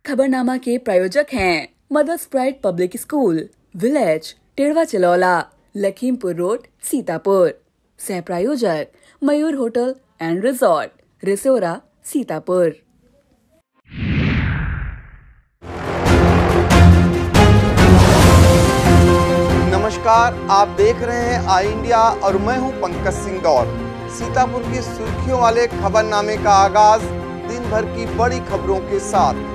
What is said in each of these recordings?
खबरनामा के प्रायोजक हैं mother's pride public school, village Tedhwa Chilaula, Lakhimpur road, Sitapur. सह प्रायोजक Mayur hotel and resort, Risora, Sitapur. नमस्कार, आप देख रहे हैं आई इंडिया और मैं हूं पंकज सिंह दौर। सीतापुर की सुर्खियों वाले खबरनामे का आगाज दिन भर की बड़ी खबरों के साथ।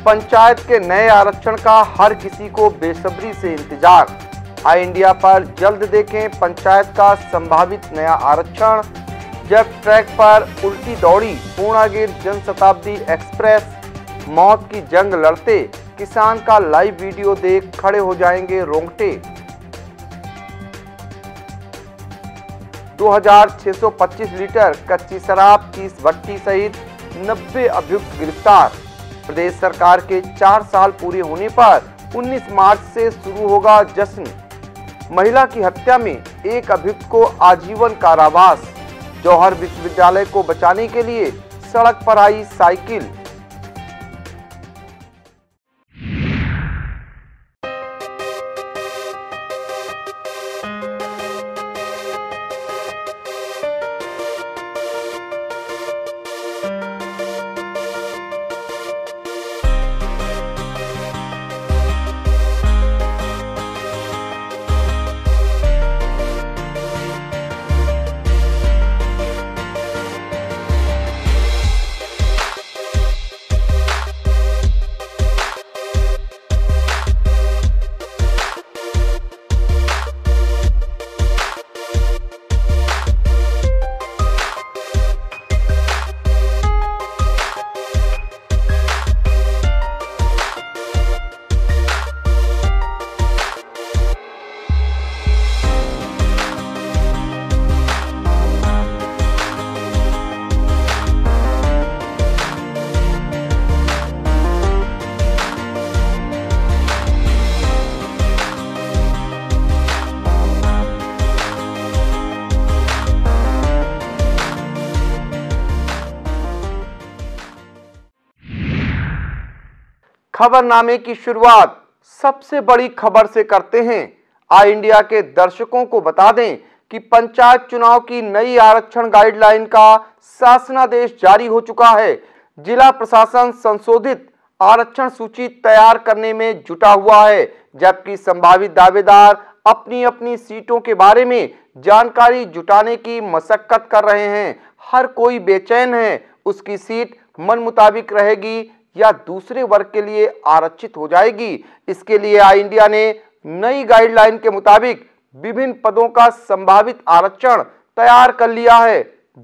पंचायत के नए आरक्षण का हर किसी को बेसब्री से इंतजार। आई इंडिया पर जल्द देखें पंचायत का संभावित नया आरक्षण। जब ट्रैक पर उल्टी दौड़ी पूर्णागिर जनशताब्दी एक्सप्रेस, मौत की जंग लड़ते किसान का लाइव वीडियो देख खड़े हो जाएंगे रोंगटे। 2625 लीटर कच्ची शराब, 30 भट्टी सहित 90 अभियुक्त गिरफ्तार। प्रदेश सरकार के 4 साल पूरे होने पर 19 मार्च से शुरू होगा जश्न। महिला की हत्या में एक अभियुक्त को आजीवन कारावास। जौहर विश्वविद्यालय को बचाने के लिए सड़क पर आई साइकिल। खबरनामे की शुरुआत सबसे बड़ी खबर से करते हैं। आई इंडिया के दर्शकों को बता दें कि पंचायत चुनाव की नई आरक्षण गाइडलाइन का शासनादेश जारी हो चुका है। जिला प्रशासन संशोधित आरक्षण सूची तैयार करने में जुटा हुआ है, जबकि संभावित दावेदार अपनी अपनी सीटों के बारे में जानकारी जुटाने की मशक्कत कर रहे हैं। हर कोई बेचैन है, उसकी सीट मन मुताबिक रहेगी या दूसरे वर्ग के लिए आरक्षित हो जाएगी। इसके लिए आई इंडिया ने नई गाइडलाइन के मुताबिक विभिन्न पदों का संभावित आरक्षण तैयार कर लिया है।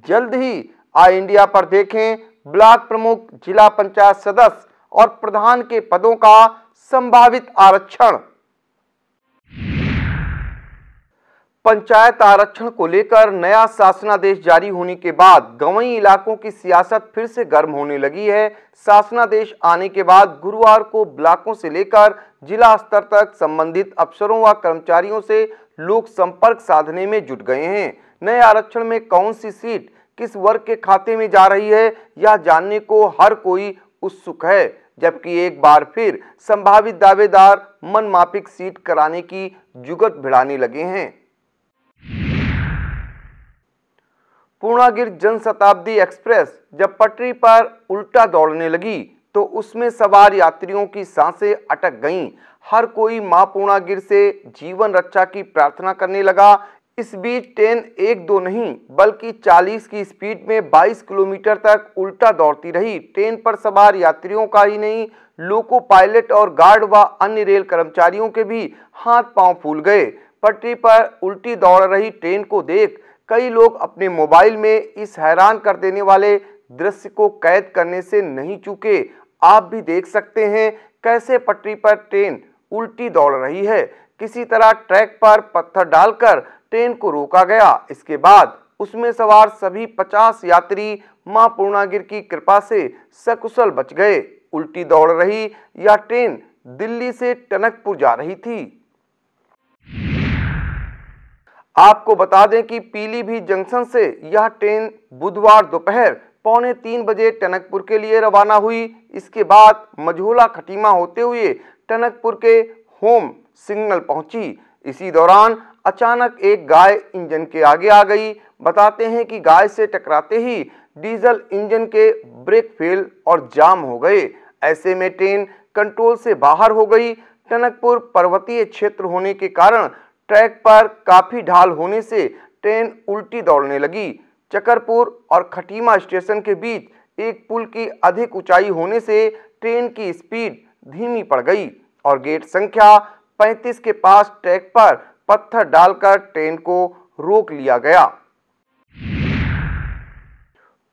जल्द ही आई इंडिया पर देखें ब्लॉक प्रमुख, जिला पंचायत सदस्य और प्रधान के पदों का संभावित आरक्षण। पंचायत आरक्षण को लेकर नया शासनादेश जारी होने के बाद गंवई इलाकों की सियासत फिर से गर्म होने लगी है। शासनादेश आने के बाद गुरुवार को ब्लॉकों से लेकर जिला स्तर तक संबंधित अफसरों व कर्मचारियों से लोग संपर्क साधने में जुट गए हैं। नए आरक्षण में कौन सी सीट किस वर्ग के खाते में जा रही है, यह जानने को हर कोई उत्सुक है, जबकि एक बार फिर संभावित दावेदार मनमाफिक सीट कराने की जुगत भिड़ाने लगे हैं। पूर्णागिर जनशताब्दी एक्सप्रेस जब पटरी पर उल्टा दौड़ने लगी तो उसमें सवार यात्रियों की सांसें अटक गईं। हर कोई मां पूर्णागिर से जीवन रक्षा की प्रार्थना करने लगा। इस बीच ट्रेन 1-2 नहीं बल्कि 40 की स्पीड में 22 किलोमीटर तक उल्टा दौड़ती रही। ट्रेन पर सवार यात्रियों का ही नहीं, लोको पायलट और गार्ड व अन्य रेल कर्मचारियों के भी हाथ पांव फूल गए। पटरी पर उल्टी दौड़ रही ट्रेन को देख कई लोग अपने मोबाइल में इस हैरान कर देने वाले दृश्य को कैद करने से नहीं चूके। आप भी देख सकते हैं कैसे पटरी पर ट्रेन उल्टी दौड़ रही है। किसी तरह ट्रैक पर पत्थर डालकर ट्रेन को रोका गया। इसके बाद उसमें सवार सभी 50 यात्री मां पूर्णागिर की कृपा से सकुशल बच गए। उल्टी दौड़ रही यह ट्रेन दिल्ली से टनकपुर जा रही थी। आपको बता दें कि पीलीभीत जंक्शन से यह ट्रेन बुधवार दोपहर 2:45 बजे टनकपुर के लिए रवाना हुई। इसके बाद मझोला खटीमा होते हुए टनकपुर के होम सिग्नल पहुंची। इसी दौरान अचानक एक गाय इंजन के आगे आ गई। बताते हैं कि गाय से टकराते ही डीजल इंजन के ब्रेक फेल और जाम हो गए। ऐसे में ट्रेन कंट्रोल से बाहर हो गई। टनकपुर पर्वतीय क्षेत्र होने के कारण ट्रैक पर काफी ढाल होने से ट्रेन उल्टी दौड़ने लगी। चकरपुर और खटीमा स्टेशन के बीच एक पुल की अधिक ऊंचाई होने से ट्रेन की स्पीड धीमी पड़ गई और गेट संख्या 35 के पास ट्रैक पर पत्थर डालकर ट्रेन को रोक लिया गया।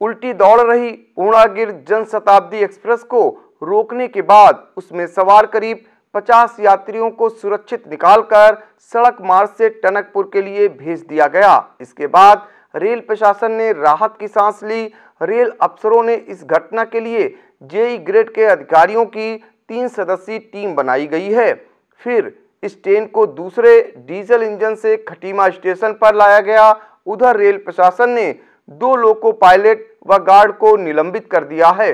उल्टी दौड़ रही पूर्णागिर जनशताब्दी एक्सप्रेस को रोकने के बाद उसमें सवार करीब 50 यात्रियों को सुरक्षित निकालकर सड़क मार्ग से टनकपुर के लिए भेज दिया गया। इसके बाद रेल प्रशासन ने राहत की सांस ली। रेल अफसरों ने इस घटना के लिए जेई ग्रेड के अधिकारियों की 3 सदस्यीय टीम बनाई गई है। फिर इस ट्रेन को दूसरे डीजल इंजन से खटीमा स्टेशन पर लाया गया। उधर रेल प्रशासन ने 2 लोको पायलट व गार्ड को निलंबित कर दिया है।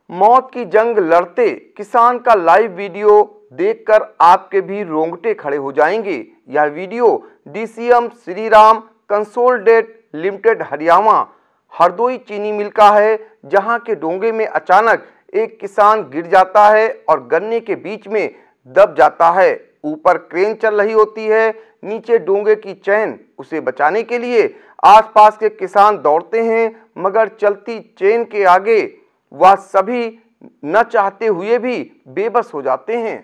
मौत की जंग लड़ते किसान का लाइव वीडियो देखकर आपके भी रोंगटे खड़े हो जाएंगे। यह video DCM Shriram consolidate limited Haryana Hardoi चीनी मिल का है, जहां के डोंगे में अचानक एक किसान गिर जाता है और गन्ने के बीच में दब जाता है। ऊपर क्रेन चल रही होती है, नीचे डोंगे की चेन। उसे बचाने के लिए आसपास के किसान दौड़ते हैं, मगर चलती चेन के आगे वह सभी न चाहते हुए भी बेबस हो जाते हैं।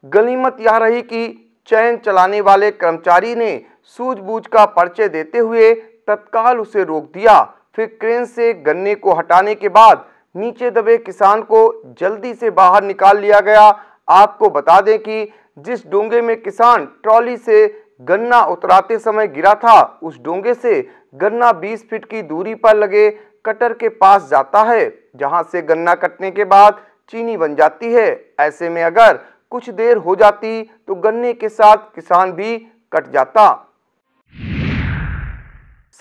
गनीमत यह रही कि चैन चलाने वाले कर्मचारी ने सूझबूझ का परिचय देते हुए तत्काल उसे रोक दिया। फिर क्रेन से गन्ने को हटाने के बाद नीचे दबे किसान को जल्दी से बाहर निकाल लिया गया। आपको बता दें कि जिस डोंगे में किसान ट्रॉली से गन्ना उतराते समय गिरा था, उस डोंगे से गन्ना 20 फीट की दूरी पर लगे कटर के पास जाता है, जहां से गन्ना कटने के बाद चीनी बन जाती है। ऐसे में अगर कुछ देर हो जाती तो गन्ने के साथ किसान भी कट जाता।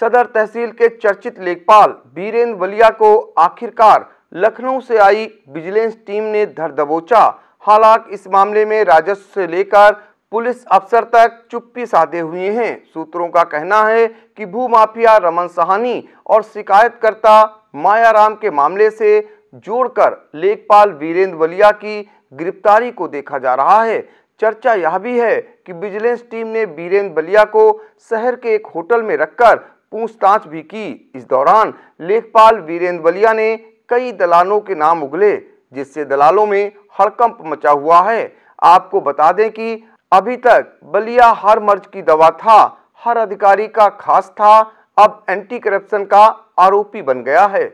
सदर तहसील के चर्चित लेखपाल वीरेंद्र वलिया को आखिरकार लखनऊ से आई विजिलेंस टीम ने धर दबोचा। हालांकि इस मामले में राजस्व से लेकर पुलिस अफसर तक चुप्पी साधे हुए हैं। सूत्रों का कहना है कि भूमाफिया रमन साहनी और शिकायतकर्ता मायाराम के मामले से जोड़कर लेखपाल वीरेंद्र वलिया की गिरफ्तारी को देखा जा रहा है। चर्चा यह भी है कि विजिलेंस टीम ने वीरेंद्र वलिया को शहर के एक होटल में रखकर पूछताछ भी की। इस दौरान लेखपाल वीरेंद्र वलिया ने कई दलालों के नाम उगले, जिससे दलालों में हड़कंप मचा हुआ है। आपको बता दें कि अभी तक बलिया हर मर्ज की दवा था, हर अधिकारी का खास था, अब एंटी करप्शन का आरोपी बन गया है।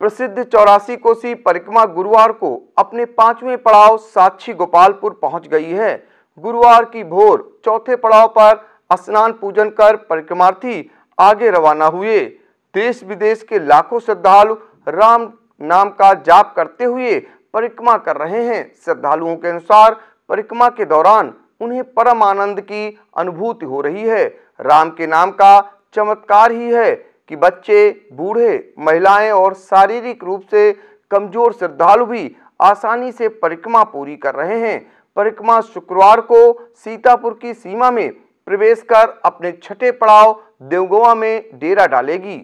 प्रसिद्ध 84 कोसी परिक्रमा गुरुवार को अपने 5वें पड़ाव साक्षी गोपालपुर पहुंच गई है। गुरुवार की भोर चौथे पड़ाव पर स्नान पूजन कर परिक्रमार्थी आगे रवाना हुए। देश विदेश के लाखों श्रद्धालु राम नाम का जाप करते हुए परिक्रमा कर रहे हैं। श्रद्धालुओं के अनुसार परिक्रमा के दौरान उन्हें परम आनंद की अनुभूति हो रही है। राम के नाम का चमत्कार ही है कि बच्चे, बूढ़े, महिलाएं और शारीरिक रूप से कमजोर श्रद्धालु भी आसानी से परिक्रमा पूरी कर रहे हैं। परिक्रमा शुक्रवार को सीतापुर की सीमा में प्रवेश कर अपने छठे पड़ाव देवगोवा में डेरा डालेगी।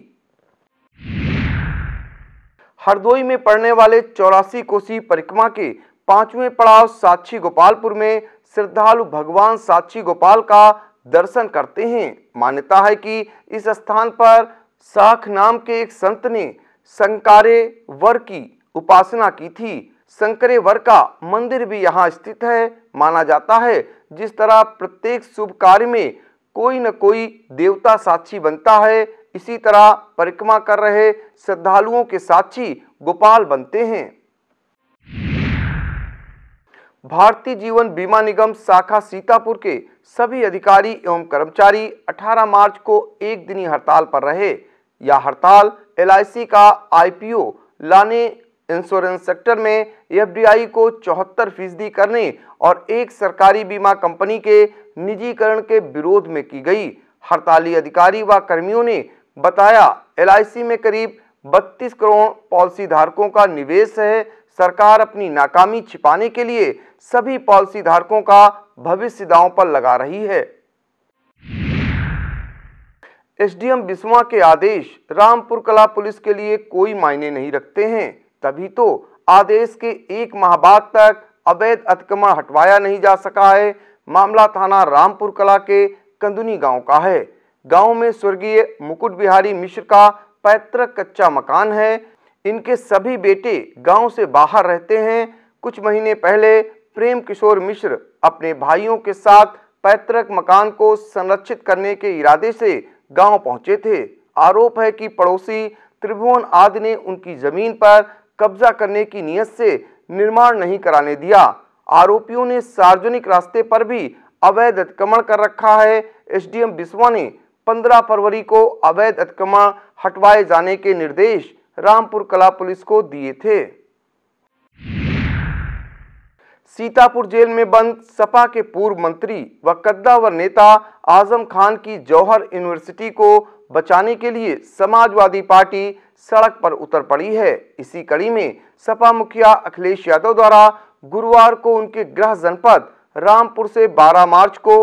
हरदोई में पड़ने वाले 84 कोसी परिक्रमा के 5वें पड़ाव साक्षी गोपालपुर में श्रद्धालु भगवान साक्षी गोपाल का दर्शन करते हैं। मान्यता है कि इस स्थान पर साख नाम के एक संत ने संकारे वर की उपासना की थी। संकरे वर का मंदिर भी यहाँ स्थित है। माना जाता है जिस तरह प्रत्येक शुभ कार्य में कोई न कोई देवता साक्षी बनता है, इसी तरह परिक्रमा कर रहे श्रद्धालुओं के साक्षी गोपाल बनते हैं। भारतीय जीवन बीमा निगम शाखा सीतापुर के सभी अधिकारी एवं कर्मचारी 18 मार्च को एक दिनी हड़ताल पर रहे। यह हड़ताल LIC का IPO लाने इंश्योरेंस सेक्टर में एफडीआई को 74% करने और एक सरकारी बीमा कंपनी के निजीकरण के विरोध में की गई। हड़ताली अधिकारी व कर्मियों ने बताया, एलआईसी में करीब 32 करोड़ पॉलिसी धारकों का निवेश है। सरकार अपनी नाकामी छिपाने के लिए सभी पॉलिसी धारकों का भविष्य दांव पर लगा रही है। एसडीएम बिस्वा के आदेश रामपुर कला पुलिस के लिए कोई मायने नहीं रखते हैं, तभी तो आदेश के 1 माह बाद तक अवैध अतिक्रमण हटवाया नहीं जा सका है। मामला थाना रामपुर कला के कंदुनी गांव का है। गांव में स्वर्गीय मुकुट बिहारी मिश्र का पैतृक कच्चा मकान है। इनके सभी बेटे गांव से बाहर रहते हैं। कुछ महीने पहले प्रेम किशोर मिश्र अपने भाइयों के साथ पैतृक मकान को संरक्षित करने के इरादे से गांव पहुंचे थे। आरोप है कि पड़ोसी त्रिभुवन आदि ने उनकी जमीन पर कब्जा करने की नीयत से निर्माण नहीं कराने दिया। आरोपियों ने सार्वजनिक रास्ते पर भी अवैध अतिक्रमण कर रखा है। एसडीएम बिस्वा ने 15 फरवरी को अवैध अतिक्रमण हटवाए जाने के निर्देश रामपुर कला पुलिस को दिए थे। सीतापुर जेल में बंद सपा के पूर्व मंत्री व कद्दावर नेता आजम खान की जौहर यूनिवर्सिटी को बचाने के लिए समाजवादी पार्टी सड़क पर उतर पड़ी है। इसी कड़ी में सपा मुखिया अखिलेश यादव द्वारा गुरुवार को उनके गृह जनपद रामपुर से 12 मार्च को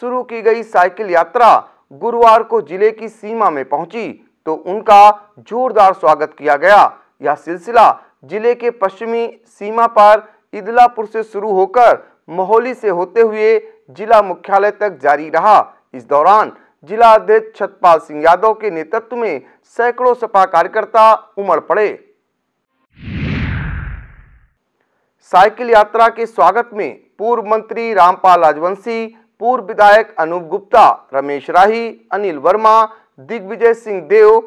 शुरू की गई साइकिल यात्रा गुरुवार को जिले की सीमा में पहुंची तो उनका जोरदार स्वागत किया गया। यह सिलसिला जिले के पश्चिमी सीमा पर इदलापुर से शुरू होकर मोहाली से होते हुए जिला मुख्यालय तक जारी रहा। इस दौरान जिला अध्यक्ष छतपाल सिंह यादव के नेतृत्व में सैकड़ों सपा कार्यकर्ता उमड़ पड़े। साइकिल यात्रा के स्वागत में पूर्व मंत्री रामपाल राजवंशी, पूर्व विधायक अनूप गुप्ता, रमेश राही, अनिल वर्मा, दिग्विजय सिंह देव,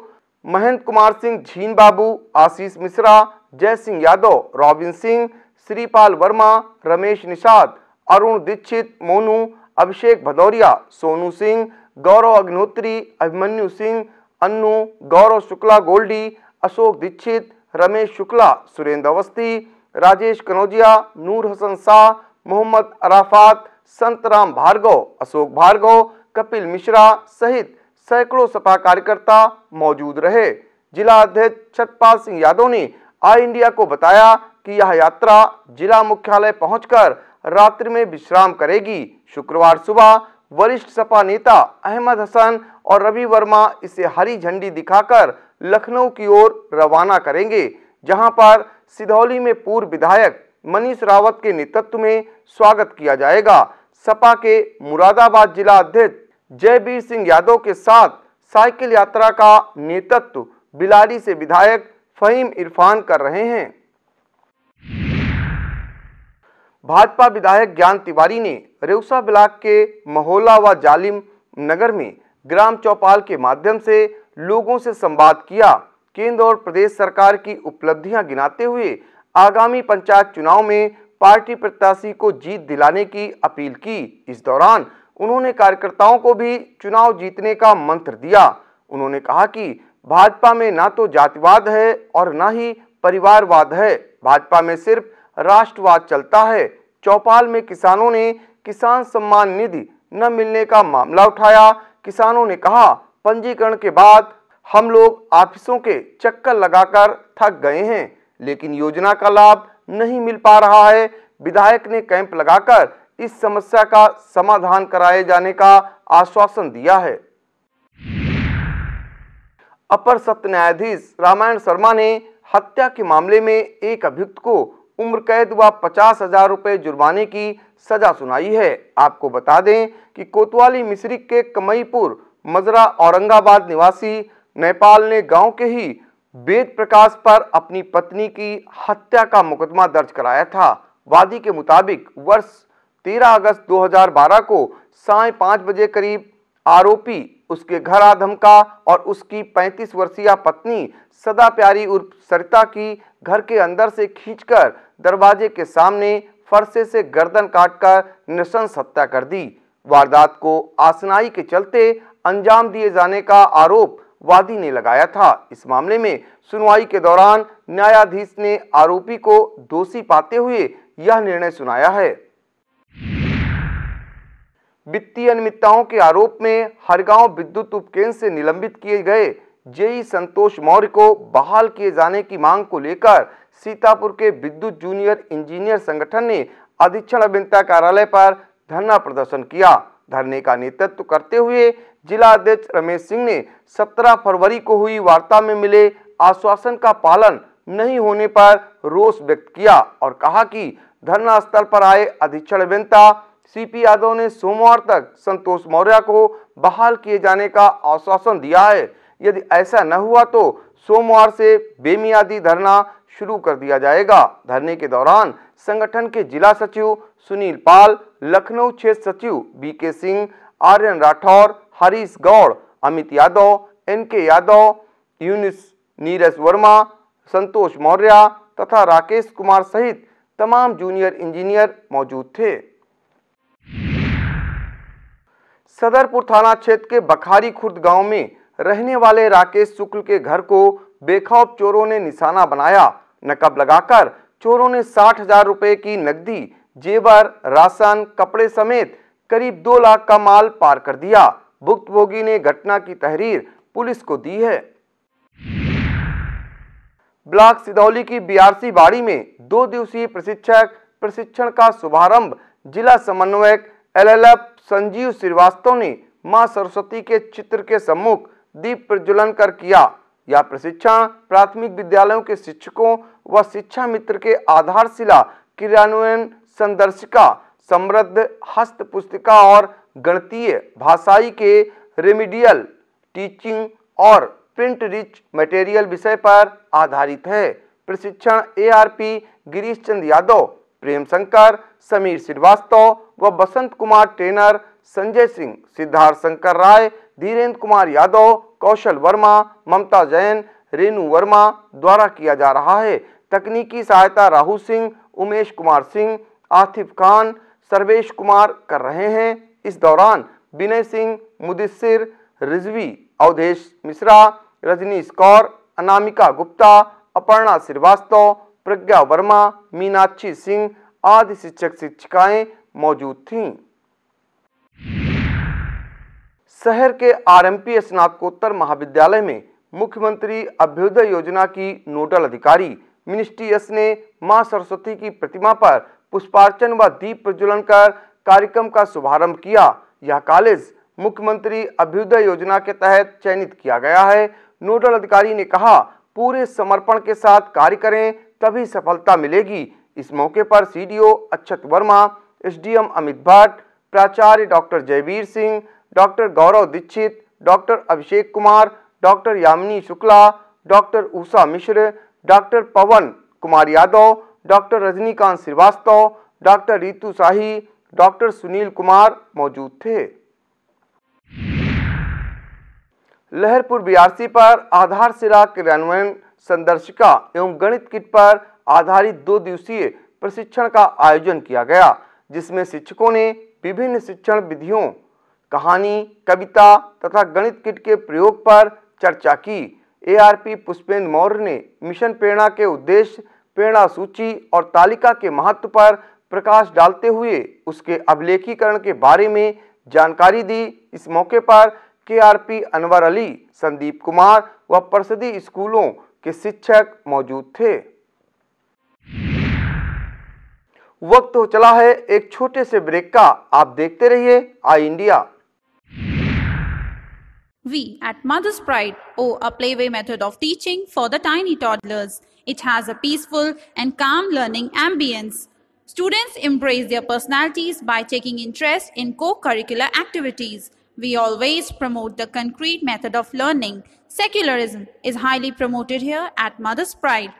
महेंद्र कुमार सिंह झीन बाबू, आशीष मिश्रा, जय सिंह यादव, रॉबिन सिंह, श्रीपाल वर्मा, रमेश निषाद, अरुण दीक्षित, मोनू, अभिषेक भदौरिया, सोनू सिंह, गौरव अग्निहोत्री, अभिमन्यु सिंह, अन्नू, गौरव शुक्ला गोल्डी, अशोक दीक्षित, रमेश शुक्ला, सुरेंद्र अवस्थी, राजेश कनौजिया, नूर हसन शाह, मोहम्मद अराफात, संतराम भार्गव, अशोक भार्गव, कपिल मिश्रा सहित सैकड़ों सपा कार्यकर्ता मौजूद रहे। जिला अध्यक्ष छतपाल सिंह यादव ने आई इंडिया को बताया कि यह यात्रा जिला मुख्यालय पहुंचकर रात्रि में विश्राम करेगी। शुक्रवार सुबह वरिष्ठ सपा नेता अहमद हसन और रवि वर्मा इसे हरी झंडी दिखाकर लखनऊ की ओर रवाना करेंगे, जहां पर सिधौली में पूर्व विधायक मनीष रावत के नेतृत्व में स्वागत किया जाएगा। सपा के मुरादाबाद जिला अध्यक्ष जयवीर सिंह यादव के साथ साइकिल यात्रा का नेतृत्व बिलारी से विधायक फहीम इरफान कर रहे हैं। भाजपा विधायक ज्ञान तिवारी ने रेउसा ब्लॉक के महोला व जालिम नगर में ग्राम चौपाल के माध्यम से लोगों से संवाद किया। केंद्र और प्रदेश सरकार की उपलब्धियां गिनाते हुए आगामी पंचायत चुनाव में पार्टी प्रत्याशी को जीत दिलाने की अपील की। इस दौरान उन्होंने कार्यकर्ताओं को भी चुनाव जीतने का मंत्र दिया। उन्होंने कहा कि भाजपा में ना तो जातिवाद है और ना ही परिवारवाद है, भाजपा में सिर्फ राष्ट्रवाद चलता है। चौपाल में किसानों ने किसान सम्मान निधि न मिलने का मामला उठाया। किसानों ने कहा, पंजीकरण के बाद हम लोग ऑफिसों के चक्कर लगाकर थक गए हैं, लेकिन योजना का लाभ नहीं मिल पा रहा है। विधायक ने कैंप लगाकर इस समस्या का समाधान कराए जाने का आश्वासन दिया है। अपर सत्र न्यायाधीश रामायण शर्मा ने हत्या के मामले में एक अभियुक्त को उम्र कैद व 50,000 रुपए जुर्माने की सजा सुनाई है। आपको बता दें कि कोतवाली मिश्रिक के कमईपुर मजरा औरंगाबाद निवासी नेपाल ने गांव के ही वेद प्रकाश पर अपनी पत्नी की हत्या का मुकदमा दर्ज कराया था। वादी के मुताबिक वर्ष 13 अगस्त 2012 को साय 5 बजे करीब आरोपी उसके घर आ धमका और उसकी 35 वर्षीय पत्नी सदा प्यारी उर्फ सरिता की घर के अंदर से खींचकर दरवाजे के सामने फरसे से गर्दन काटकर नृशंस हत्या कर दी। वारदात को आसनाई के चलते अंजाम दिए जाने का आरोप वादी ने लगाया था। इस मामले में सुनवाई के दौरान न्यायाधीश ने आरोपी को दोषी पाते हुए यह निर्णय सुनाया है। वित्तीय अनियमितताओं के आरोप में हरगांव विद्युत उपकेंद्र से निलंबित किए गए जेई संतोष मौर्य को बहाल किए जाने की मांग को लेकर सीतापुर के विद्युत जूनियर इंजीनियर संगठन ने अधीक्षण अभियंता कार्यालय पर धरना प्रदर्शन किया। धरने का नेतृत्व करते हुए जिला अध्यक्ष रमेश सिंह ने 17 फरवरी को हुई वार्ता में मिले आश्वासन का पालन नहीं होने पर रोष व्यक्त किया और कहा कि धरना स्थल पर आए अधीक्षण अभियंता सीपी यादव ने सोमवार तक संतोष मौर्य को बहाल किए जाने का आश्वासन दिया है। यदि ऐसा न हुआ तो सोमवार से बेमियादी धरना शुरू कर दिया जाएगा। धरने के दौरान संगठन के जिला सचिव सुनील पाल, लखनऊ क्षेत्र सचिव बीके सिंह, आर्यन राठौर, हरीश गौड़, अमित यादव, एनके यादव, यूनिस नीरज वर्मा, संतोष मौर्य तथा राकेश कुमार सहित तमाम जूनियर इंजीनियर मौजूद थे। सदरपुर थाना क्षेत्र के बखारी खुर्द गांव में रहने वाले राकेश शुक्ल के घर को बेखौफ चोरों ने निशाना बनाया। नकब लगाकर चोरों ने 60,000 रुपए की नकदी, जेवर, राशन, कपड़े समेत करीब 2 लाख का माल पार कर दिया। भुक्तभोगी ने घटना की तहरीर पुलिस को दी है। ब्लॉक सिदौली की बीआरसी बाड़ी में 2 दिवसीय प्रशिक्षण का शुभारंभ जिला समन्वयक एलएलएफ संजीव श्रीवास्तव ने मां सरस्वती के चित्र के सम्मुख दीप प्रज्वलन कर किया। यह प्रशिक्षण प्राथमिक विद्यालयों के शिक्षकों व शिक्षा मित्र के आधारशिला क्रियान्वयन, संदर्शिका, समृद्ध हस्त पुस्तिका और गणितीय भाषाई के रेमिडियल टीचिंग और प्रिंट रिच मटेरियल विषय पर आधारित है। प्रशिक्षण एआरपी गिरीश चंद यादव, प्रेम शंकर, समीर श्रीवास्तव व बसंत कुमार ट्रेनर, संजय सिंह, सिद्धार्थ शंकर राय, धीरेन्द्र कुमार यादव, कौशल वर्मा, ममता जैन, रेणु वर्मा द्वारा किया जा रहा है। तकनीकी सहायता राहुल सिंह, उमेश कुमार सिंह, आतिफ खान, सर्वेश कुमार कर रहे हैं। इस दौरान विनय सिंह, मुदस्सिर रिजवी, अवधेश मिश्रा, रजनीश कौर, अनामिका गुप्ता, अपर्णा श्रीवास्तव, प्रज्ञा वर्मा, मीनाक्षी सिंह आदि शिक्षक शिक्षिकाएं मौजूद थीं। शहर के आरएमपी स्नातकोत्तर महाविद्यालय में मुख्यमंत्री अभ्युदय योजना की नोडल अधिकारी मिनिस्ट्री एस ने मां सरस्वती की प्रतिमा पर पुष्पार्चन व दीप प्रज्वलन कर कार्यक्रम का शुभारंभ किया। यह कॉलेज मुख्यमंत्री अभ्युदय योजना के तहत चयनित किया गया है। नोडल अधिकारी ने कहा, पूरे समर्पण के साथ कार्य करें तभी सफलता मिलेगी। इस मौके पर सीडीओ अक्षत वर्मा, एसडीएम अमित भट्ट, प्राचार्य डॉक्टर जयवीर सिंह, डॉक्टर गौरव Dixit, doctor Abhishek Kumar, doctor Yamini Shukla, doctor Usha मिश्र, डॉक्टर पवन कुमार यादव, डॉक्टर रजनीकांत श्रीवास्तव, डॉक्टर रितु शाही, डॉक्टर सुनील कुमार मौजूद थे। लहरपुर बीआरसी पर आधारशिला क्रियान्वयन, संदर्शिका एवं गणित किट पर आधारित 2 दिवसीय प्रशिक्षण का आयोजन किया गया, जिसमें शिक्षकों ने विभिन्न शिक्षण विधियों, कहानी, कविता तथा गणित किट के प्रयोग पर चर्चा की। एआरपी पुष्पेंद्र मौर्य ने मिशन प्रेरणा के उद्देश्य, प्रेरणा सूची और तालिका के महत्व पर प्रकाश डालते हुए उसके अभिलेखीकरण के बारे में जानकारी दी। इस मौके पर केआरपी अनवर अली, संदीप कुमार व परिषदीय स्कूलों के शिक्षक मौजूद थे। वक्त हो चला है एक छोटे से ब्रेक का। आप देखते रहिए आई India. We at Mother's Pride owe a playway method of teaching for the tiny toddlers. It has a peaceful and calm learning ambience. Students embrace their personalities by taking interest in co-curricular activities. We always promote the concrete method of learning. Secularism is highly promoted here at Mother's Pride.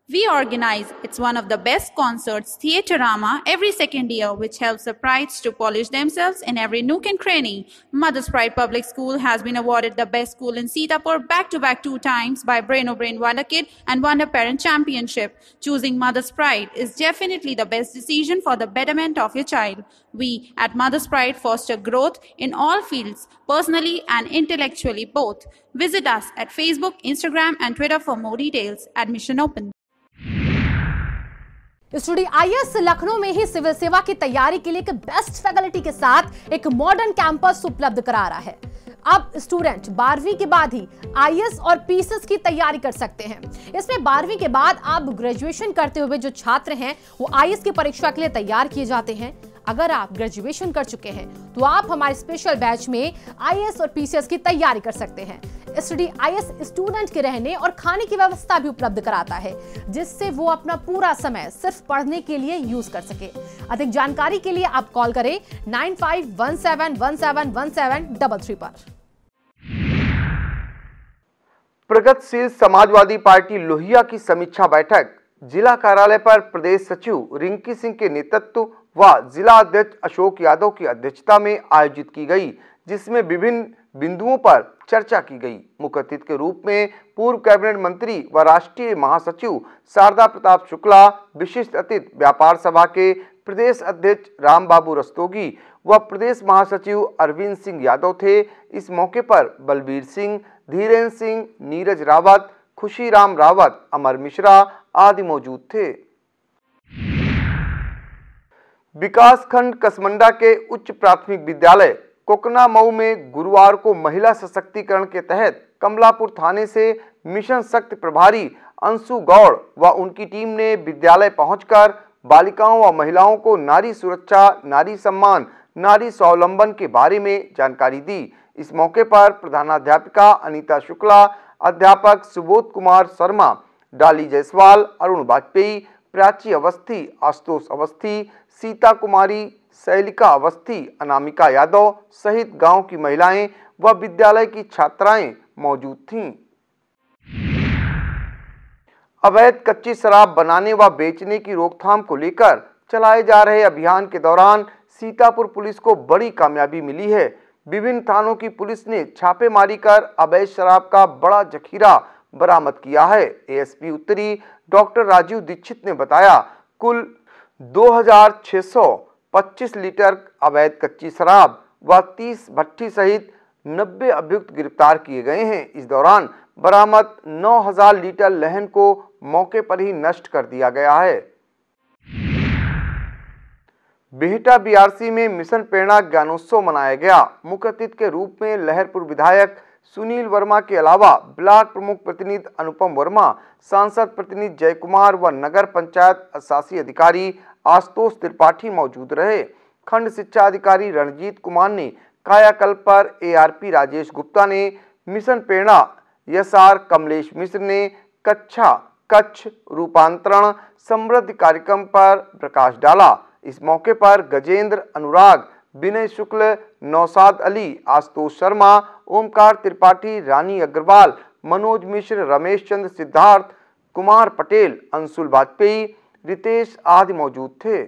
We organize, it's one of the best concerts, Theaterama, every second year, which helps the prides to polish themselves in every nook and cranny. Mother's Pride Public School has been awarded the best school in Sitapur back-to-back 2 times by Brain O'Brain Wonder Kid and Wonder Parent Championship. Choosing Mother's Pride is definitely the best decision for the betterment of your child. We at Mother's Pride foster growth in all fields, personally and intellectually both. Visit us at Facebook, Instagram and Twitter for more details. Admission open. Study IAS Lucknow में ही civil सेवा की तैयारी के लिए एक best faculty के साथ एक मॉडर्न कैंपस उपलब्ध करा रहा है। अब स्टूडेंट 12वीं के बाद ही आईएएस और पीसीएस की तैयारी कर सकते हैं। इसमें 12वीं के बाद आप ग्रेजुएशन करते हुए जो छात्र हैं वो आईएएस की परीक्षा के लिए तैयार किए जाते हैं। अगर आप ग्रेजुएशन कर चुके हैं तो आप हमारे स्पेशल बैच में आईएएस और पीसीएस की तैयारी कर सकते हैं। स्टडी आईएएस स्टूडेंट के रहने और खाने की व्यवस्था भी उपलब्ध कराता है, जिससे वो अपना पूरा समय सिर्फ पढ़ने के लिए यूज कर सके। अधिक जानकारी के लिए आप कॉल करें 9517171733 पर। प्रगतिशील समाजवादी पार्टी लोहिया की समीक्षा बैठक जिला कार्यालय पर प्रदेश सचिव रिंकी सिंह के नेतृत्व व जिला अध्यक्ष अशोक यादव की अध्यक्षता में आयोजित की गई, जिसमें विभिन्न बिंदुओं पर चर्चा की गई। मुख्य अतिथि के रूप में पूर्व कैबिनेट मंत्री व राष्ट्रीय महासचिव शारदा प्रताप शुक्ला, विशिष्ट अतिथि व्यापार सभा के प्रदेश अध्यक्ष रामबाबू रस्तोगी व प्रदेश महासचिव अरविंद सिंह यादव थे। इस मौके पर बलबीर सिंह, धीरेन्द्र सिंह, नीरज रावत, खुशीराम रावत, अमर मिश्रा आदि मौजूद थे। विकासखंड कसमंडा के उच्च प्राथमिक विद्यालय कोकना मऊ में गुरुवार को महिला सशक्तिकरण के तहत कमलापुर थाने से मिशन शक्ति प्रभारी अंशु गौड़ व उनकी टीम ने विद्यालय पहुंचकर बालिकाओं व महिलाओं को नारी सुरक्षा, नारी सम्मान, नारी स्वावलंबन के बारे में जानकारी दी। इस मौके पर प्रधानाध्यापिका अनीता शुक्ला, अध्यापक सुबोध कुमार शर्मा, डाली जायसवाल, अरुण वाजपेयी, प्राची अवस्थी, आशुतोष अवस्थी, सीता कुमारी, शैलिका अवस्थी, अनामिका यादव सहित गांव की महिलाएं व विद्यालय की छात्राएं मौजूद थीं। अवैध कच्ची शराब बनाने व बेचने की रोकथाम को लेकर चलाए जा रहे अभियान के दौरान सीतापुर पुलिस को बड़ी कामयाबी मिली है। विभिन्न थानों की पुलिस ने छापेमारी कर अवैध शराब का बड़ा जखीरा बरामद किया है। एएसपी उत्तरी डॉक्टर राजीव दीक्षित ने बताया, कुल 2625 लीटर अवैध कच्ची शराब व 30 भट्ठी सहित 90 अभियुक्त गिरफ्तार किए गए हैं। इस दौरान बरामद 9000 लीटर लहन को मौके पर ही नष्ट कर दिया गया है। बिहटा बीआरसी में मिशन प्रेरणा ज्ञानोत्सव मनाया गया। मुख्य अतिथि के रूप में लहरपुर विधायक सुनील वर्मा के अलावा ब्लॉक प्रमुख प्रतिनिधि अनुपम वर्मा, सांसद प्रतिनिधि जय कुमार व नगर पंचायत शासी अधिकारी आशुतोष त्रिपाठी मौजूद रहे। खंड शिक्षा अधिकारी रणजीत कुमार ने कायाकल्प पर एआरपी राजेश गुप्ता ने मिशन प्रेरणा, एसआर कमलेश मिश्र ने कच्छ रूपांतरण समृद्धि कार्यक्रम पर प्रकाश डाला। इस मौके पर गजेंद्र, अनुराग, विनय शुक्ल, नौसाद अली, आशुतोष शर्मा, ओमकार त्रिपाठी, रानी अग्रवाल, मनोज मिश्र, रमेश चंद्र सिद्धार्थ, कुमार पटेल, अंशुल वाजपेयी, रितेश आदि मौजूद थे।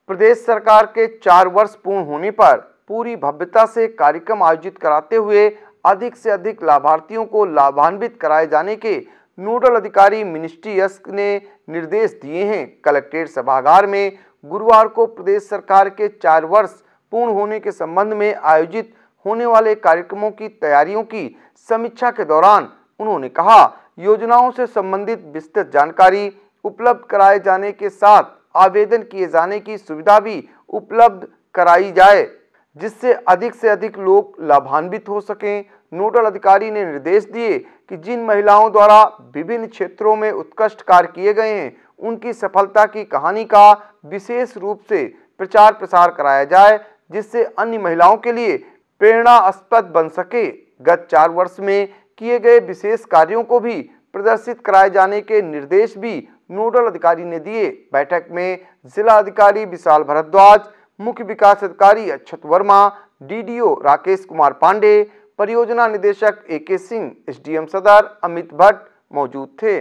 प्रदेश सरकार के 4 वर्ष पूर्ण होने पर पूरी भव्यता से कार्यक्रम आयोजित कराते हुए अधिक से अधिक लाभार्थियों को लाभान्वित कराए जाने के नोडल अधिकारी मिनिस्ट्री यस ने निर्देश दिए हैं। कलेक्ट्रेट सभागार में गुरुवार को प्रदेश सरकार के 4 वर्ष पूर्ण होने के संबंध में आयोजित होने वाले कार्यक्रमों की तैयारियों की समीक्षा के दौरान उन्होंने कहा, योजनाओं से संबंधित विस्तृत जानकारी उपलब्ध कराए जाने के साथ आवेदन किए जाने की सुविधा भी उपलब्ध कराई जाए, जिससे से अधिक लोग लाभान्वित हो सकें। नोडल अधिकारी ने निर्देश दिए कि जिन महिलाओं द्वारा विभिन्न क्षेत्रों में उत्कृष्ट कार्य किए गए हैं, उनकी सफलता की कहानी का विशेष रूप से प्रचार प्रसार कराया जाए, जिससे अन्य महिलाओं के लिए प्रेरणास्पद बन सके। गत 4 वर्ष में किए गए विशेष कार्यों को भी प्रदर्शित कराए जाने के निर्देश भी नोडल अधिकारी ने दिए। बैठक में जिला अधिकारी विशाल भारद्वाज, मुख्य विकास अधिकारी अक्षत वर्मा, डीडीओ राकेश कुमार पांडे, परियोजना निदेशक AK सिंह, SDM सदर अमित भट्ट मौजूद थे।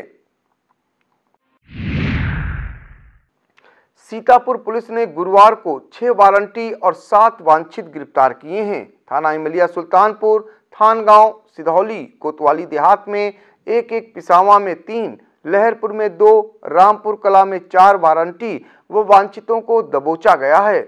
सीतापुर पुलिस ने गुरुवार को 6 वारंटी और 7 वांछित गिरफ्तार किए हैं। थाना इमलिया सुल्तानपुर, थानगांव, सिधौली, कोतवाली देहात में एक पिसावा में 3, लहरपुर में 2, रामपुर कला में 4 वारंटी व वांछितों को दबोचा गया है।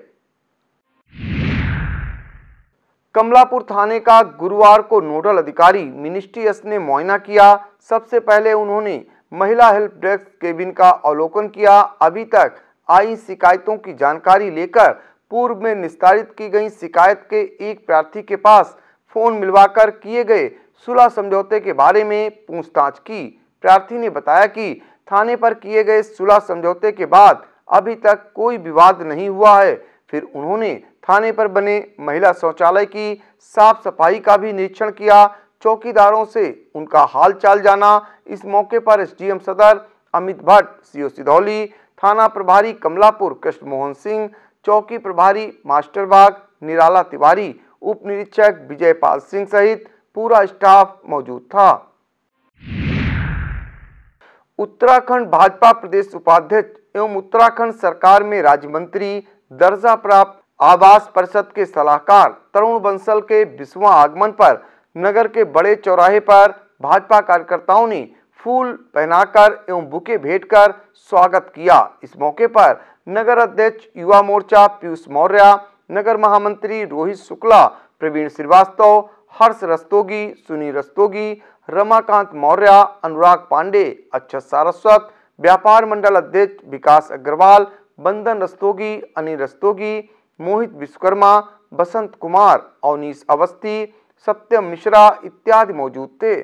कमलापुर थाने का गुरुवार को नोडल अधिकारी मिनिस्ट्री एस ने मुआयना किया। सबसे पहले उन्होंने महिला हेल्प डेस्क केबिन का अवलोकन किया। अभी तक आई शिकायतों की जानकारी लेकर पूर्व में निस्तारित की गई शिकायत के एक प्रार्थी के पास फोन मिलवाकर किए गए सुलह समझौते के बारे में पूछताछ की। प्रार्थी ने बताया कि थाने पर किए गए सुलह समझौते के बाद अभी तक कोई विवाद नहीं हुआ है। फिर उन्होंने थाने पर बने महिला शौचालय की साफ सफाई का भी निरीक्षण किया। चौकीदारों से उनका हाल चाल जाना। इस मौके पर SDM सदर अमित भट्ट, CO सिधौली, थाना प्रभारी कमलापुर कृष्ण मोहन सिंह, चौकी प्रभारी मास्टरबाग निराला तिवारी, उप निरीक्षक विजयपाल सिंह सहित पूरा स्टाफ मौजूद था। उत्तराखंड भाजपा प्रदेश उपाध्यक्ष एवं उत्तराखंड सरकार में राज्य मंत्री दर्जा प्राप्त आवास परिषद के सलाहकार तरुण बंसल के 20वां आगमन पर नगर के बड़े चौराहे पर भाजपा कार्यकर्ताओं ने फूल पहनाकर एवं बुके भेंटकर स्वागत किया। इस मौके पर नगर अध्यक्ष युवा मोर्चा पीयूष मौर्य, नगर महामंत्री रोहित शुक्ला, प्रवीण श्रीवास्तव, हर्ष रस्तोगी, सुनील रस्तोगी, रमाकांत मौर्य, अनुराग पांडे, अक्षत सारस्वत, व्यापार मंडल अध्यक्ष विकास अग्रवाल, बंदन रस्तोगी, अनिल रस्तोगी, मोहित विश्वकर्मा, बसंत कुमार, अवनीश अवस्थी, सत्यम मिश्रा इत्यादि मौजूद थे।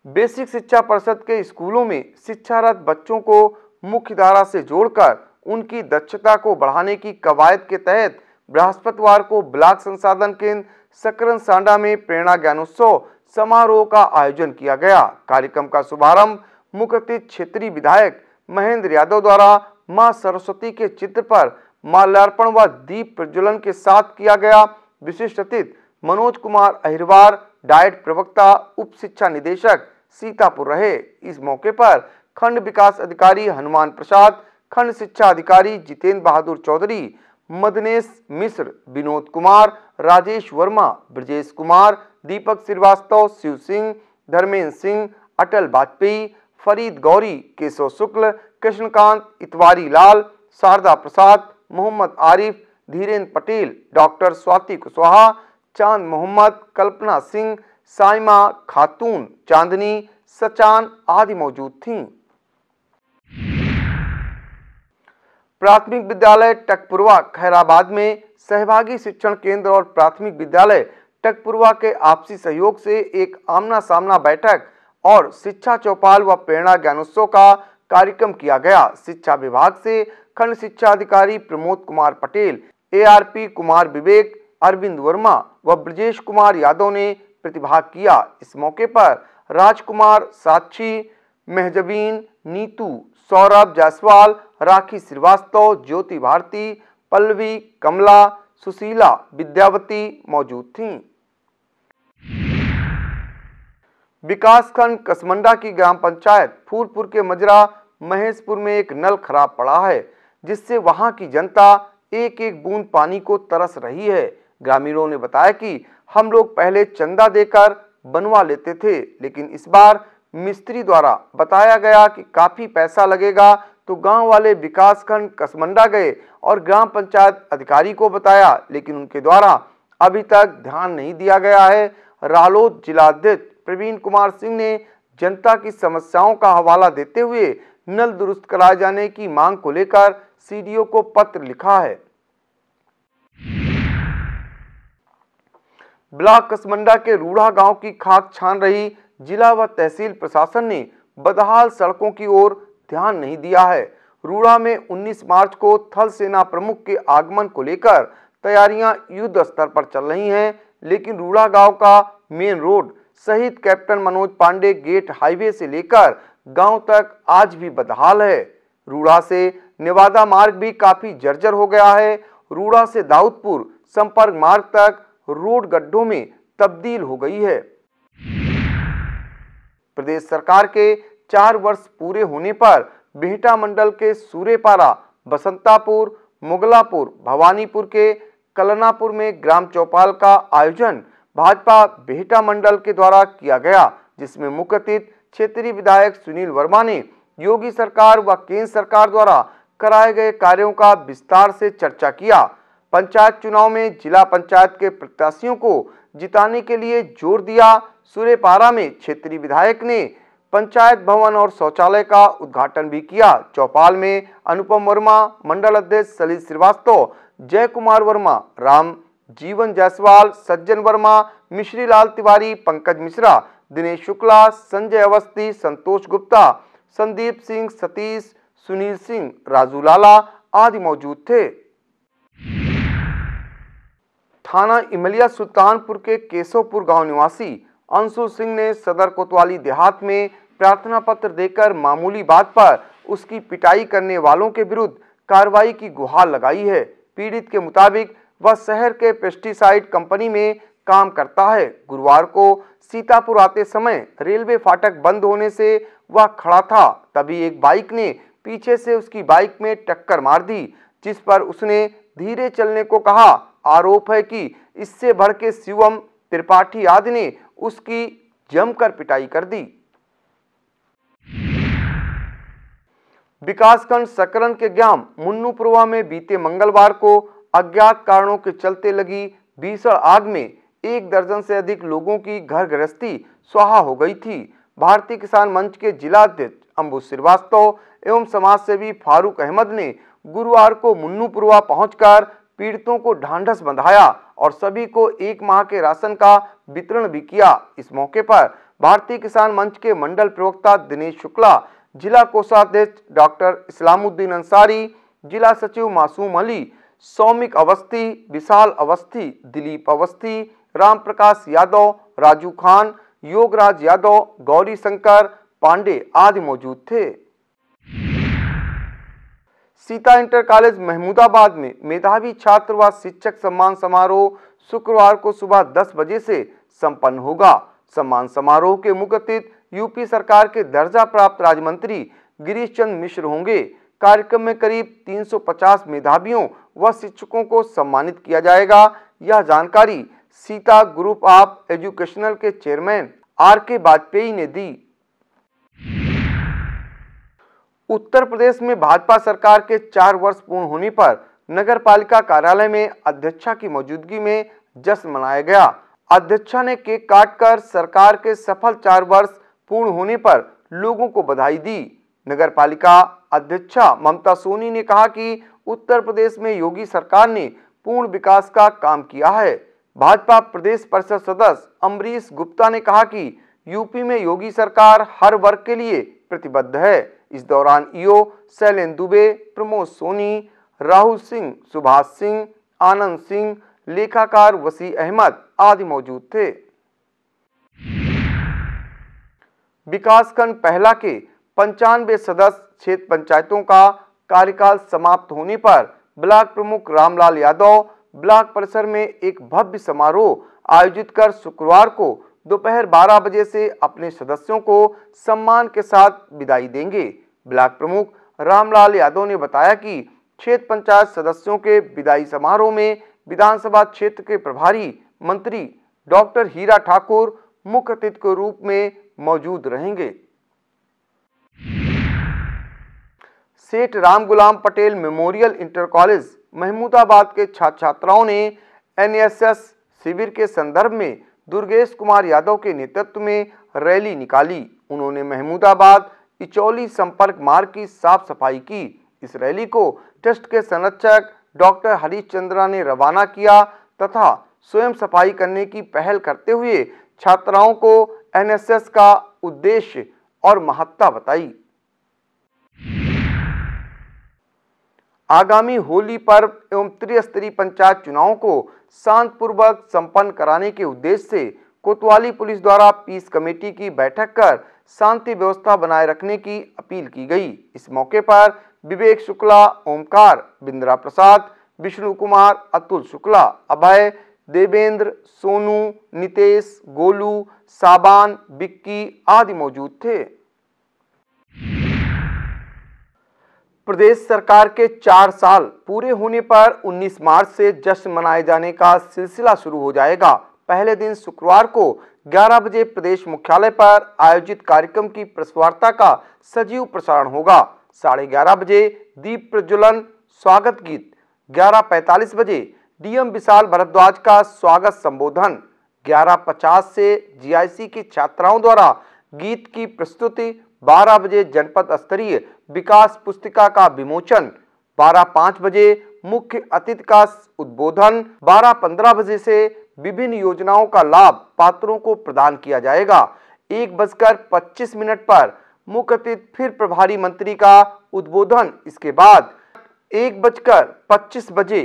बेसिक शिक्षा परिषद के स्कूलों में शिक्षारत बच्चों को मुख्य धारा से जोड़कर उनकी दक्षता को बढ़ाने की कवायद के तहत बृहस्पतिवार को ब्लॉक संसाधन केंद्र सकरन सांडा में प्रेरणा ज्ञानोत्सव समारोह का आयोजन किया गया। कार्यक्रम का शुभारंभ मुख्य अतिथि क्षेत्रीय विधायक महेंद्र यादव द्वारा मां सरस्वती के चित्र पर माल्यार्पण व दीप प्रज्वलन के साथ किया गया। विशिष्ट अतिथि मनोज कुमार अहिरवार, डाइट प्रवक्ता, उप शिक्षा निदेशक सीतापुर रहे। इस मौके पर खंड विकास अधिकारी हनुमान प्रसाद, खंड शिक्षा अधिकारी जितेंद्र बहादुर चौधरी, मदनेश मिश्र, विनोद कुमार, राजेश वर्मा, ब्रजेश कुमार, दीपक श्रीवास्तव, शिव सिंह, धर्मेंद्र सिंह, अटल वाजपेयी, फरीद गौरी, केशव शुक्ल, कृष्णकांत, इतवारी लाल, शारदा प्रसाद, मोहम्मद आरिफ, धीरेन्द्र पटेल, डॉक्टर स्वाति कुशवाहा, चांद मोहम्मद, कल्पना सिंह, साइमा खातून, चांदनी, सचान आदि मौजूद थीं। प्राथमिक विद्यालय टकपुरवा खैराबाद में सहभागी शिक्षण केंद्र और प्राथमिक विद्यालय टकपुरवा के आपसी सहयोग से एक आमना सामना बैठक और शिक्षा चौपाल व प्रेरणा ज्ञानोत्सव का कार्यक्रम किया गया। शिक्षा विभाग से खंड शिक्षा अधिकारी प्रमोद कुमार पटेल, ARP कुमार विवेक, अरविंद वर्मा व ब्रजेश कुमार यादव ने प्रतिभाग किया। इस मौके पर राजकुमार, साक्षी, मेहजबीन, नीतू, सौरभ जायसवाल, राखी श्रीवास्तव, ज्योति भारती, पल्लवी, कमला, सुशीला, विद्यावती मौजूद थीं। विकासखंड कसमंडा की ग्राम पंचायत फूलपुर के मजरा महेशपुर में एक नल खराब पड़ा है, जिससे वहां की जनता एक एक बूंद पानी को तरस रही है। ग्रामीणों ने बताया कि हम लोग पहले चंदा देकर बनवा लेते थे, लेकिन इस बार मिस्त्री द्वारा बताया गया कि काफी पैसा लगेगा, तो गांव वाले विकासखंड कसमंडा गए और ग्राम पंचायत अधिकारी को बताया, लेकिन उनके द्वारा अभी तक ध्यान नहीं दिया गया है। रालोद जिलाध्यक्ष प्रवीण कुमार सिंह ने जनता की समस्याओं का हवाला देते हुए नल दुरुस्त कराए जाने की मांग को लेकर CDO को पत्र लिखा है। ब्लॉक कसमंडा के रूढ़ा गांव की खाक छान रही जिला व तहसील प्रशासन ने बदहाल सड़कों की ओर ध्यान नहीं दिया है। रूढ़ा में 19 मार्च को थल सेना प्रमुख के आगमन को लेकर तैयारियां युद्ध स्तर पर चल रही हैं, लेकिन रूढ़ा गांव का मेन रोड शहीद captain Manoj Pandey gate highway से लेकर गांव तक आज भी बदहाल है। रूढ़ा से नेवादा मार्ग भी काफी जर्जर हो गया है। रूढ़ा से दाऊदपुर संपर्क मार्ग तक रोड गड्ढों में तब्दील हो गई है। प्रदेश सरकार के 4 वर्ष पूरे होने पर बिहटा मंडल के सूरेपारा, बसंतापुर, मुगलापुर, भवानीपुर के कलनापुर में ग्राम चौपाल का आयोजन भाजपा बिहटा मंडल के द्वारा किया गया, जिसमें मुख्य अतिथि क्षेत्रीय विधायक सुनील वर्मा ने योगी सरकार व केंद्र सरकार द्वारा कराए गए कार्यों का विस्तार से चर्चा किया। पंचायत चुनाव में जिला पंचायत के प्रत्याशियों को जिताने के लिए जोर दिया। सूरेपारा में क्षेत्रीय विधायक ने पंचायत भवन और शौचालय का उद्घाटन भी किया। चौपाल में अनुपम वर्मा, मंडल अध्यक्ष सलिल श्रीवास्तव, जय कुमार वर्मा, राम जीवन जायसवाल, सज्जन वर्मा, मिश्री लाल तिवारी, पंकज मिश्रा, दिनेश शुक्ला, संजय अवस्थी, संतोष गुप्ता, संदीप सिंह, सतीश, सुनील सिंह, राजू लाला आदि मौजूद थे। थाना इमलिया सुल्तानपुर के केशवपुर गांव निवासी अंशु सिंह ने सदर कोतवाली देहात में प्रार्थना पत्र देकर मामूली बात पर उसकी पिटाई करने वालों के विरुद्ध कार्रवाई की गुहार लगाई है। पीड़ित के मुताबिक वह शहर के पेस्टिसाइड कंपनी में काम करता है। गुरुवार को सीतापुर आते समय रेलवे फाटक बंद होने से वह खड़ा था, तभी एक बाइक ने पीछे से उसकी बाइक में टक्कर मार दी, जिस पर उसने धीरे चलने को कहा। आरोप है कि इससे भड़के शिवम त्रिपाठी आदि ने उसकी जमकर पिटाई कर दी। विकासखंड सकरन के ग्राम मुन्नूपुरवा में बीते मंगलवार को अज्ञात कारणों के चलते लगी भीषण आग में 1 दर्जन से अधिक लोगों की घर गृहस्थी स्वाहा हो गई थी। भारतीय किसान मंच के जिला अध्यक्ष अंबु श्रीवास्तव एवं समाजसेवी फारूक अहमद ने गुरुवार को मुन्नूपुरवा पहुंचकर पीड़ितों को ढांढस बंधाया और सभी को 1 माह के राशन का वितरण भी किया। इस मौके पर भारतीय किसान मंच के मंडल प्रवक्ता दिनेश शुक्ला, जिला कोषाध्यक्ष डॉक्टर इस्लामुद्दीन अंसारी, जिला सचिव मासूम अली, सौमिक अवस्थी, विशाल अवस्थी, दिलीप अवस्थी, राम प्रकाश यादव, राजू खान, योगराज यादव, गौरी शंकर पांडे आदि मौजूद थे। सीता इंटर कॉलेज महमूदाबाद में मेधावी छात्र व शिक्षक सम्मान समारोह शुक्रवार को सुबह 10 बजे से संपन्न होगा। सम्मान समारोह के मुख्य अतिथि यूपी सरकार के दर्जा प्राप्त राज्य मंत्री गिरीश चंद्र मिश्र होंगे। कार्यक्रम में करीब 350 मेधावियों व शिक्षकों को सम्मानित किया जाएगा। यह जानकारी सीता ग्रुप ऑफ एजुकेशनल के चेयरमैन आर.के. वाजपेयी ने दी। उत्तर प्रदेश में भाजपा सरकार के 4 वर्ष पूर्ण होने पर नगर पालिका कार्यालय में अध्यक्षा की मौजूदगी में जश्न मनाया गया। अध्यक्षा ने केक काटकर सरकार के सफल 4 वर्ष पूर्ण होने पर लोगों को बधाई दी। नगर पालिका अध्यक्षा ममता सोनी ने कहा कि उत्तर प्रदेश में योगी सरकार ने पूर्ण विकास का काम किया है। भाजपा प्रदेश परिषद सदस्य अमरीश गुप्ता ने कहा कि यूपी में योगी सरकार हर वर्ग के लिए प्रतिबद्ध है। इस दौरान ईओ शैलेंद्र दुबे, प्रमोद सोनी, राहुल सिंह, सुभाष सिंह, आनंद सिंह, लेखाकार वसी अहमद आदि मौजूद थे। विकासखंड पहला के 95 सदस्य क्षेत्र पंचायतों का कार्यकाल समाप्त होने पर ब्लॉक प्रमुख रामलाल यादव ब्लॉक परिसर में एक भव्य समारोह आयोजित कर शुक्रवार को दोपहर 12 बजे से अपने सदस्यों को सम्मान के साथ विदाई देंगे। ब्लॉक प्रमुख रामलाल यादव ने बताया कि क्षेत्र पंचायत सदस्यों के विदाई समारोह में विधानसभा क्षेत्र के प्रभारी मंत्री डॉक्टर हीरा ठाकुर मुख्य अतिथि के रूप में मौजूद रहेंगे। Seth Ram Ghulam Patel memorial inter college Mahmudabad के छात्र छात्राओं ने एनएसएस शिविर के संदर्भ में दुर्गेश कुमार यादव के नेतृत्व में रैली निकाली। उन्होंने महमूदाबाद इचौली संपर्क मार्ग की साफ सफाई की। इस रैली को ट्रस्ट के संरक्षक डॉक्टर हरीश चंद्रा ने रवाना किया तथा स्वयं सफाई करने की पहल करते हुए छात्राओं को एनएसएस का उद्देश्य और महत्ता बताई। आगामी होली पर्व एवं त्रिस्तरीय पंचायत चुनावों को शांतिपूर्वक संपन्न कराने के उद्देश्य से कोतवाली पुलिस द्वारा पीस कमेटी की बैठक कर शांति व्यवस्था बनाए रखने की अपील की गई। इस मौके पर विवेक शुक्ला, ओमकार, बिंद्रा प्रसाद, विष्णु कुमार, अतुल शुक्ला, अभय, देवेंद्र, सोनू, नितेश, गोलू, साबान, बिक्की आदि मौजूद थे। प्रदेश सरकार के 4 साल पूरे होने पर 19 मार्च से जश्न मनाए जाने का सिलसिला शुरू हो जाएगा। पहले दिन शुक्रवार को 11 बजे प्रदेश मुख्यालय पर आयोजित कार्यक्रम की प्रसारवार्ता का सजीव प्रसारण होगा। 11:30 बजे दीप प्रज्वलन, स्वागत गीत, 11:45 बजे डीएम विशाल भारद्वाज का स्वागत संबोधन, 11:50 से जीआईसी की छात्राओं द्वारा गीत की प्रस्तुति, 12 बजे जनपद स्तरीय विकास पुस्तिका का विमोचन, 12:05 बजे मुख्य अतिथि का उद्बोधन, 12:15 बजे से विभिन्न योजनाओं का लाभ पात्रों को प्रदान किया जाएगा। 1:25 पर मुख्य अतिथि फिर प्रभारी मंत्री का उद्बोधन। इसके बाद 1:25 बजे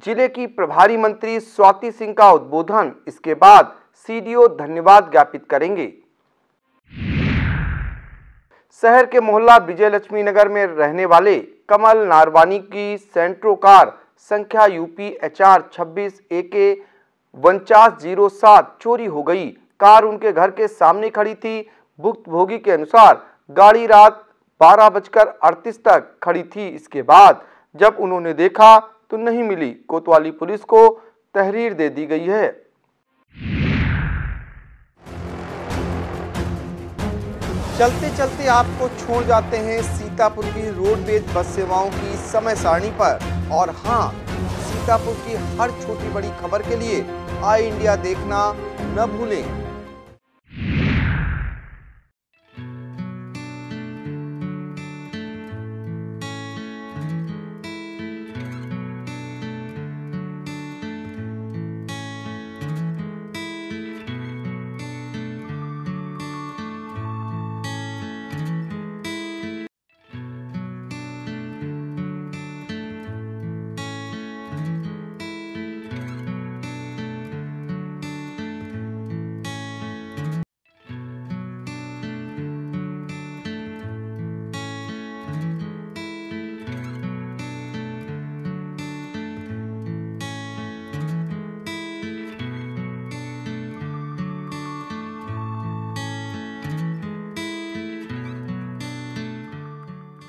जिले की प्रभारी मंत्री स्वाति सिंह का उद्बोधन। इसके बाद सीडीओ धन्यवाद ज्ञापित करेंगे। शहर के मोहल्ला विजय लक्ष्मी नगर में रहने वाले कमल नारवानी की सेंट्रो कार संख्या यूपी HR 26 AK 4907 चोरी हो गई। कार उनके घर के सामने खड़ी थी। भुक्तभोगी के अनुसार गाड़ी रात 12:38 तक खड़ी थी। इसके बाद जब उन्होंने देखा तो नहीं मिली। कोतवाली पुलिस को तहरीर दे दी गई है। चलते चलते आपको छोड़ जाते हैं सीतापुर की रोडवेज बस सेवाओं की समय सारणी पर। और हाँ, सीतापुर की हर छोटी बड़ी खबर के लिए आई इंडिया देखना न भूलें।